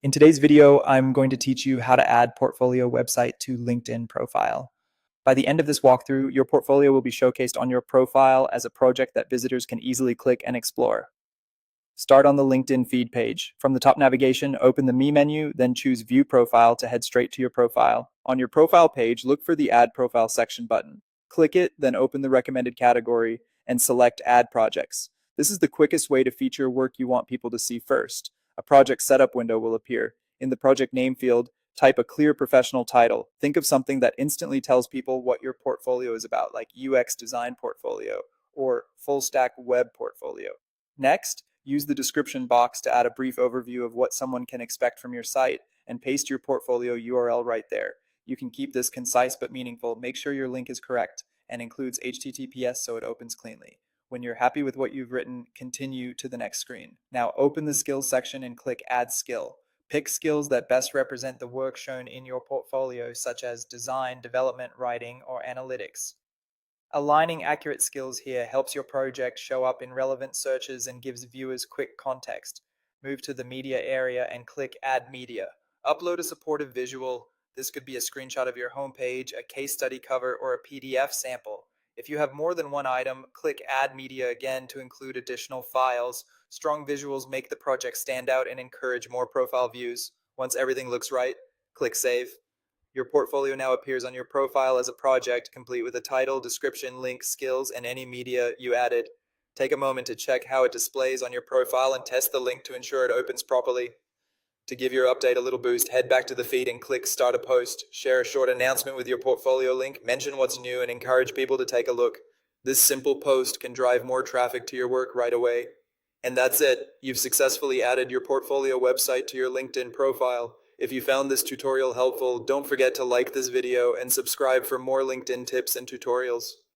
In today's video, I'm going to teach you how to add portfolio website to LinkedIn profile. By the end of this walkthrough, your portfolio will be showcased on your profile as a project that visitors can easily click and explore. Start on the LinkedIn feed page. From the top navigation, open the Me menu, then choose View Profile to head straight to your profile. On your profile page, look for the Add Profile section button. Click it, then open the recommended category and select Add Projects. This is the quickest way to feature work you want people to see first. A project setup window will appear. In the project name field, type a clear professional title. Think of something that instantly tells people what your portfolio is about, like UX design portfolio or full stack web portfolio. Next, use the description box to add a brief overview of what someone can expect from your site and paste your portfolio URL right there. You can keep this concise but meaningful. Make sure your link is correct and includes HTTPS so it opens cleanly. When you're happy with what you've written, continue to the next screen. Now open the skills section and click Add Skill. Pick skills that best represent the work shown in your portfolio, such as design, development, writing, or analytics. Aligning accurate skills here helps your project show up in relevant searches and gives viewers quick context. Move to the media area and click Add Media. Upload a supportive visual. This could be a screenshot of your homepage, a case study cover, or a PDF sample. If you have more than one item, click Add Media again to include additional files. Strong visuals make the project stand out and encourage more profile views. Once everything looks right, click Save. Your portfolio now appears on your profile as a project, complete with a title, description, link, skills, and any media you added. Take a moment to check how it displays on your profile and test the link to ensure it opens properly. To give your update a little boost, head back to the feed and click Start a Post. Share a short announcement with your portfolio link, mention what's new, and encourage people to take a look. This simple post can drive more traffic to your work right away. And that's it. You've successfully added your portfolio website to your LinkedIn profile. If you found this tutorial helpful, don't forget to like this video and subscribe for more LinkedIn tips and tutorials.